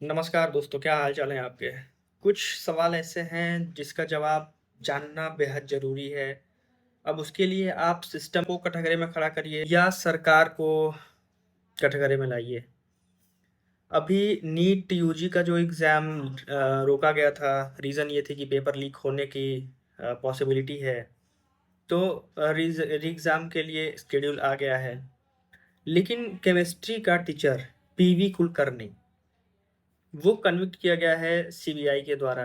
नमस्कार दोस्तों, क्या हाल चाल है आपके? कुछ सवाल ऐसे हैं जिसका जवाब जानना बेहद ज़रूरी है। अब उसके लिए आप सिस्टम को कटघरे में खड़ा करिए या सरकार को कटघरे में लाइए। अभी नीट यूजी का जो एग्ज़ाम रोका गया था, रीज़न ये थी कि पेपर लीक होने की पॉसिबिलिटी है। तो री-एग्ज़ाम के लिए शेड्यूल आ गया है। लेकिन केमिस्ट्री का टीचर पीवी कुलकर्णी, वो कन्विक्ट किया गया है सीबीआई के द्वारा।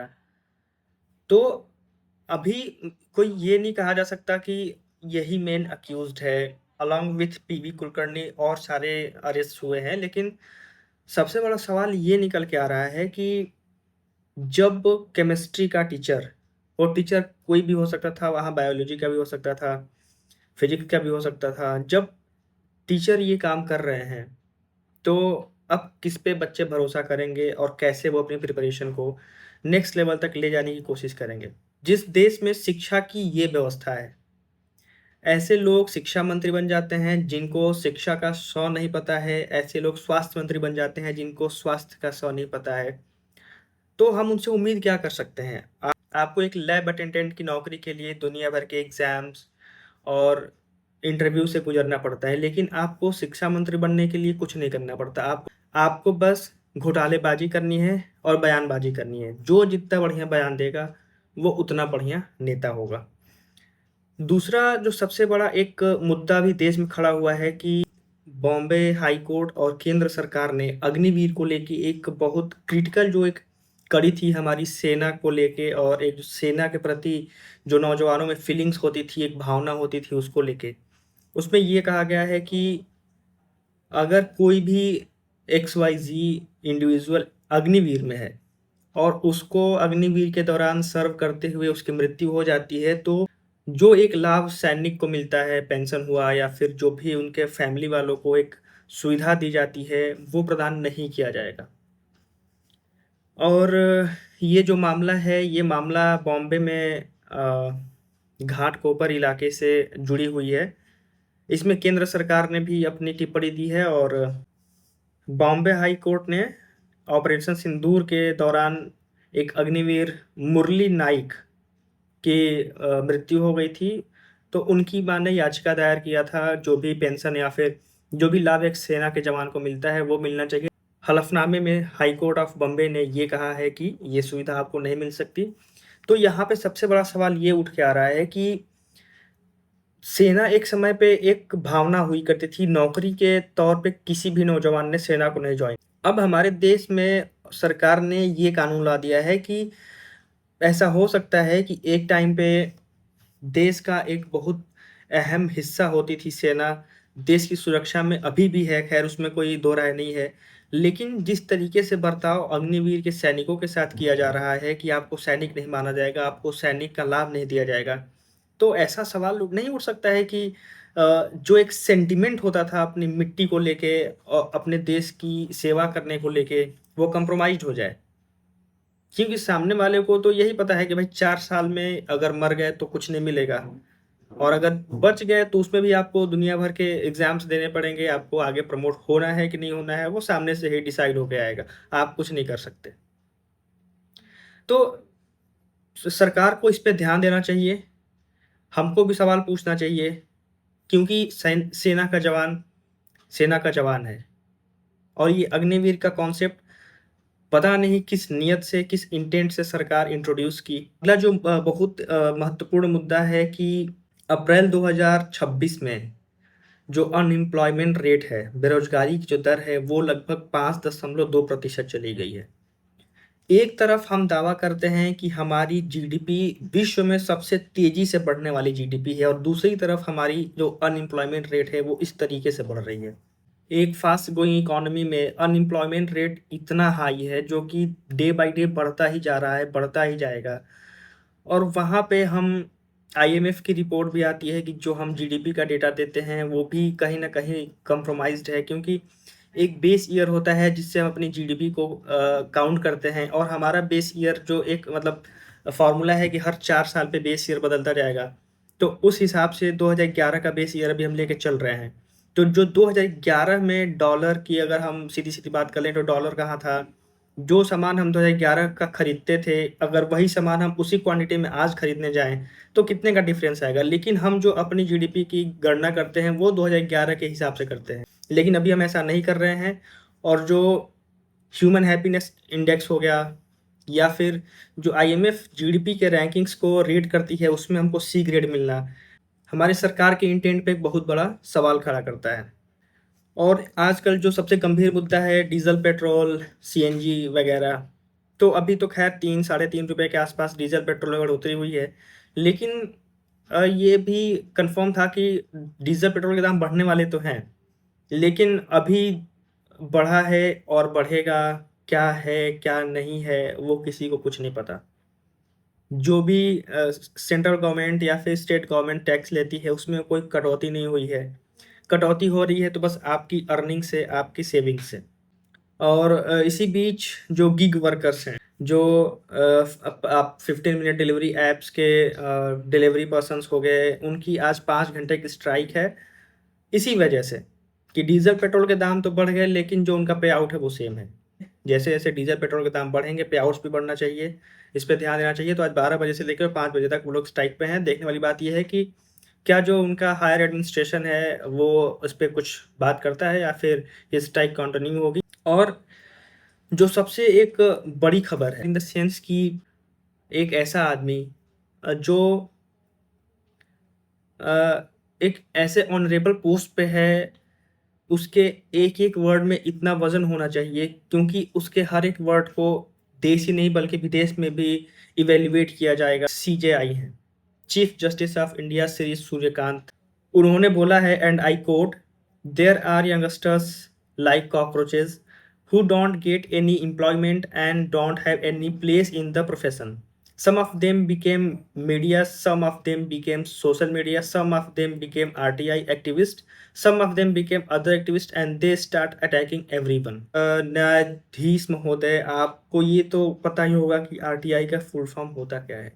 तो अभी कोई ये नहीं कहा जा सकता कि यही मेन अक्यूज़्ड है, अलोंग विथ पीवी कुलकर्णी और सारे अरेस्ट हुए हैं। लेकिन सबसे बड़ा सवाल ये निकल के आ रहा है कि जब केमिस्ट्री का टीचर, वो टीचर कोई भी हो सकता था, वहाँ बायोलॉजी का भी हो सकता था, फिज़िक्स का भी हो सकता था। जब टीचर ये काम कर रहे हैं, तो अब किस पे बच्चे भरोसा करेंगे और कैसे वो अपनी प्रिपरेशन को नेक्स्ट लेवल तक ले जाने की कोशिश करेंगे? जिस देश में शिक्षा की ये व्यवस्था है, ऐसे लोग शिक्षा मंत्री बन जाते हैं जिनको शिक्षा का सौ नहीं पता है, ऐसे लोग स्वास्थ्य मंत्री बन जाते हैं जिनको स्वास्थ्य का सौ नहीं पता है। तो हम उनसे उम्मीद क्या कर सकते हैं? आपको एक लैब अटेंडेंट की नौकरी के लिए दुनिया भर के एग्ज़ाम्स और इंटरव्यू से गुज़रना पड़ता है, लेकिन आपको शिक्षा मंत्री बनने के लिए कुछ नहीं करना पड़ता। आपको बस घोटालेबाज़ी करनी है और बयानबाज़ी करनी है। जो जितना बढ़िया बयान देगा, वो उतना बढ़िया नेता होगा। दूसरा जो सबसे बड़ा एक मुद्दा अभी देश में खड़ा हुआ है कि बॉम्बे हाई कोर्ट और केंद्र सरकार ने अग्निवीर को लेके एक बहुत क्रिटिकल जो एक कड़ी थी हमारी सेना को लेके, और एक जो सेना के प्रति जो नौजवानों में फीलिंग्स होती थी, एक भावना होती थी उसको लेके। उसमें ये कहा गया है कि अगर कोई भी एक्स वाई ज़ी इंडिविजुअल अग्निवीर में है और उसको अग्निवीर के दौरान सर्व करते हुए उसकी मृत्यु हो जाती है, तो जो एक लाभ सैनिक को मिलता है, पेंशन हुआ या फिर जो भी उनके फैमिली वालों को एक सुविधा दी जाती है, वो प्रदान नहीं किया जाएगा। और ये जो मामला है, ये मामला बॉम्बे में घाटकोपर इलाके से जुड़ी हुई है। इसमें केंद्र सरकार ने भी अपनी टिप्पणी दी है और बॉम्बे हाई कोर्ट ने ऑपरेशन सिंदूर के दौरान एक अग्निवीर मुरली नाइक की मृत्यु हो गई थी, तो उनकी माँ ने याचिका दायर किया था, जो भी पेंशन या फिर जो भी लाभ एक सेना के जवान को मिलता है, वो मिलना चाहिए। हलफनामे में हाई कोर्ट ऑफ बॉम्बे ने ये कहा है कि ये सुविधा आपको नहीं मिल सकती। तो यहाँ पे सबसे बड़ा सवाल ये उठ के आ रहा है कि सेना एक समय पे एक भावना हुई करती थी, नौकरी के तौर पे किसी भी नौजवान ने सेना को नहीं जॉइन। अब हमारे देश में सरकार ने ये कानून ला दिया है कि ऐसा हो सकता है कि एक टाइम पे देश का एक बहुत अहम हिस्सा होती थी सेना, देश की सुरक्षा में अभी भी है, ख़ैर उसमें कोई दो राय नहीं है। लेकिन जिस तरीके से बर्ताव अग्निवीर के सैनिकों के साथ किया जा रहा है कि आपको सैनिक नहीं माना जाएगा, आपको सैनिक का लाभ नहीं दिया जाएगा, तो ऐसा सवाल नहीं उठ सकता है कि जो एक सेंटिमेंट होता था अपनी मिट्टी को लेके और अपने देश की सेवा करने को लेके, वो कंप्रोमाइज़्ड हो जाए। क्योंकि सामने वाले को तो यही पता है कि भाई 4 साल में अगर मर गए तो कुछ नहीं मिलेगा, और अगर बच गए तो उसमें भी आपको दुनिया भर के एग्ज़ाम्स देने पड़ेंगे, आपको आगे प्रमोट होना है कि नहीं होना है, वो सामने से ही डिसाइड होके आएगा, आप कुछ नहीं कर सकते। तो सरकार को इस पे ध्यान देना चाहिए, हमको भी सवाल पूछना चाहिए, क्योंकि सेना का जवान है, और ये अग्निवीर का कॉन्सेप्ट पता नहीं किस नियत से, किस इंटेंट से सरकार इंट्रोड्यूस की। अगला जो बहुत महत्वपूर्ण मुद्दा है कि अप्रैल 2026 में जो अनएम्प्लॉयमेंट रेट है, बेरोज़गारी की जो दर है, वो लगभग 5.2% चली गई है। एक तरफ हम दावा करते हैं कि हमारी जीडीपी विश्व में सबसे तेज़ी से बढ़ने वाली जीडीपी है, और दूसरी तरफ हमारी जो अनएम्प्लॉयमेंट रेट है, वो इस तरीके से बढ़ रही है। एक फास्ट ग्रोइंग इकोनॉमी में अनएम्प्लॉयमेंट रेट इतना हाई है, जो कि डे बाय डे बढ़ता ही जा रहा है, बढ़ता ही जाएगा। और वहाँ पे हम आईएमएफ की रिपोर्ट भी आती है कि जो हम जीडीपी का डेटा देते हैं, वो भी कहीं न कहीं कंप्रोमाइज़्ड है, क्योंकि एक बेस ईयर होता है जिससे हम अपनी जीडीपी को काउंट करते हैं, और हमारा बेस ईयर जो एक मतलब फ़ॉर्मूला है कि हर 4 साल पे बेस ईयर बदलता जाएगा। तो उस हिसाब से 2011 का बेस ईयर अभी हम लेके चल रहे हैं। तो जो 2011 में डॉलर की अगर हम सीधी-सीधी बात कर लें, तो डॉलर कहाँ था? जो सामान हम 2011 का खरीदते थे, अगर वही सामान हम उसी क्वांटिटी में आज खरीदने जाएँ, तो कितने का डिफरेंस आएगा। लेकिन हम जो अपनी जीडीपी की गणना करते हैं, वो 2011 के हिसाब से करते हैं। लेकिन अभी हम ऐसा नहीं कर रहे हैं, और जो ह्यूमन हैप्पीनेस इंडेक्स हो गया, या फिर जो आईएमएफ जीडीपी के रैंकिंग्स को रेट करती है, उसमें हमको सी ग्रेड मिलना, हमारी सरकार के इंटेंट पे एक बहुत बड़ा सवाल खड़ा करता है। और आजकल जो सबसे गंभीर मुद्दा है डीज़ल, पेट्रोल, सीएनजी वगैरह, तो अभी तो खैर 3 साढ़े 3 रुपए के आसपास डीज़ल, पेट्रोल में बढ़ोतरी हुई है। लेकिन ये भी कन्फर्म था कि डीज़ल, पेट्रोल के दाम बढ़ने वाले तो हैं, लेकिन अभी बढ़ा है और बढ़ेगा, क्या है, क्या नहीं है, वो किसी को कुछ नहीं पता। जो भी सेंट्रल गवर्नमेंट या फिर स्टेट गवर्नमेंट टैक्स लेती है, उसमें कोई कटौती नहीं हुई है। कटौती हो रही है तो बस आपकी अर्निंग से, आपकी सेविंग से। और इसी बीच जो गिग वर्कर्स हैं, जो आप 15 मिनट डिलीवरी ऐप्स के डिलीवरी पर्सन्स हो गए, उनकी आज 5 घंटे की स्ट्राइक है, इसी वजह से कि डीज़ल, पेट्रोल के दाम तो बढ़ गए, लेकिन जो उनका पे आउट है वो सेम है। जैसे-जैसे डीज़ल, पेट्रोल के दाम बढ़ेंगे, पे आउट्स भी बढ़ना चाहिए, इस पे ध्यान देना चाहिए। तो आज 12 बजे से लेकर 5 बजे तक वो लोग स्ट्राइक पे हैं। देखने वाली बात ये है कि क्या जो उनका हायर एडमिनिस्ट्रेशन है, वो इस पे कुछ बात करता है, या फिर ये स्ट्राइक कंटिन्यू होगी। और जो सबसे एक बड़ी खबर है इन द सेंस कि एक ऐसा आदमी जो एक ऐसे ऑनरेबल पोस्ट पे है, उसके एक-एक वर्ड में इतना वज़न होना चाहिए, क्योंकि उसके हर एक वर्ड को देश ही नहीं बल्कि विदेश में भी इवैल्यूएट किया जाएगा। सीजेआई हैं, chief justice of India Shri Suryakant. उन्होंने बोला है, and I quote, there are youngsters like cockroaches who don't get any employment and don't have any place in the profession. Some of them became media, some of them became social media, some of them became RTI activists, some of them became other activists, and they start attacking everyone. न्यायाधीश महोदय, आपको ये तो पता ही होगा कि RTI का full form होता क्या है।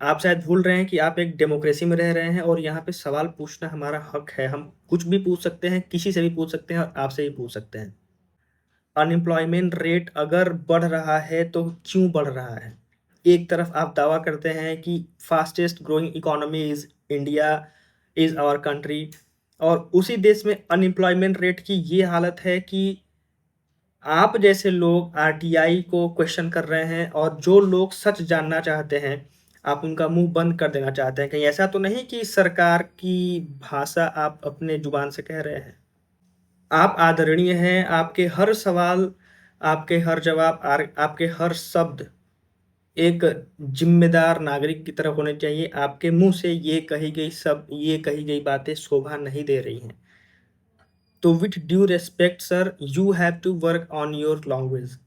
आप शायद भूल रहे हैं कि आप एक डेमोक्रेसी में रह रहे हैं, और यहाँ पे सवाल पूछना हमारा हक है। हम कुछ भी पूछ सकते हैं, किसी से भी पूछ सकते हैं, और आपसे भी पूछ सकते हैं। अनएम्प्लॉयमेंट रेट अगर बढ़ रहा है तो क्यों बढ़ रहा है? एक तरफ आप दावा करते हैं कि fastest growing economy is India, is our country, और उसी देश में अनएम्प्लॉयमेंट रेट की ये हालत है कि आप जैसे लोग आरटीआई को क्वेश्चन कर रहे हैं, और जो लोग सच जानना चाहते हैं, आप उनका मुँह बंद कर देना चाहते हैं। कहीं ऐसा तो नहीं कि सरकार की भाषा आप अपने ज़ुबान से कह रहे हैं? आप आदरणीय हैं, आपके हर सवाल, आपके हर जवाब, आपके हर शब्द एक ज़िम्मेदार नागरिक की तरह होने चाहिए। आपके मुँह से ये कही गई बातें शोभा नहीं दे रही हैं। तो with due respect sir, you have to work on your language.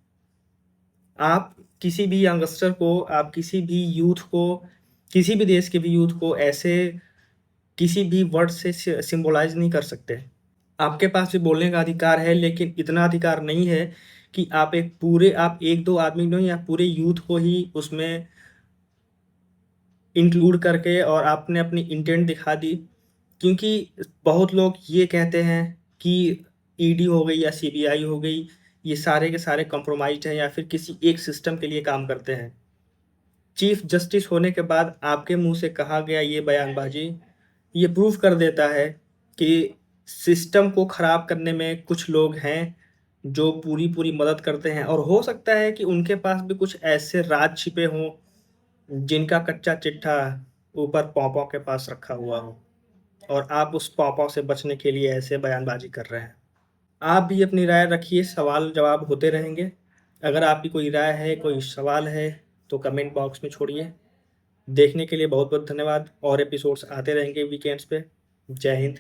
आप किसी भी यंगस्टर को, आप किसी भी यूथ को, किसी भी देश के भी यूथ को ऐसे किसी भी वर्ड से सिम्बोलाइज़ नहीं कर सकते। आपके पास भी बोलने का अधिकार है, लेकिन इतना अधिकार नहीं है कि आप 1-2 आदमी नहीं, या पूरे यूथ को ही उसमें इंक्लूड करके और आपने अपनी इंटेंट दिखा दी। क्योंकि बहुत लोग ये कहते हैं कि ईडी हो गई या सीबीआई हो गई, ये सारे के सारे कॉम्प्रोमाइज़्ड हैं, या फिर किसी एक सिस्टम के लिए काम करते हैं। चीफ जस्टिस होने के बाद आपके मुँह से कहा गया ये बयानबाज़ी, ये प्रूव कर देता है कि सिस्टम को ख़राब करने में कुछ लोग हैं, जो पूरी-पूरी मदद करते हैं, और हो सकता है कि उनके पास भी कुछ ऐसे राज छिपे हों, जिनका कच्चा चिट्ठा ऊपर पौं-पौं के पास रखा हुआ हो, और आप उस पौं-पौं से बचने के लिए ऐसे बयानबाज़ी कर रहे हैं। आप भी अपनी राय रखिए, सवाल-जवाब होते रहेंगे। अगर आपकी कोई राय है, कोई सवाल है, तो कमेंट बॉक्स में छोड़िए। देखने के लिए बहुत-बहुत धन्यवाद, और एपिसोड्स आते रहेंगे वीकेंड्स पे। जय हिंद।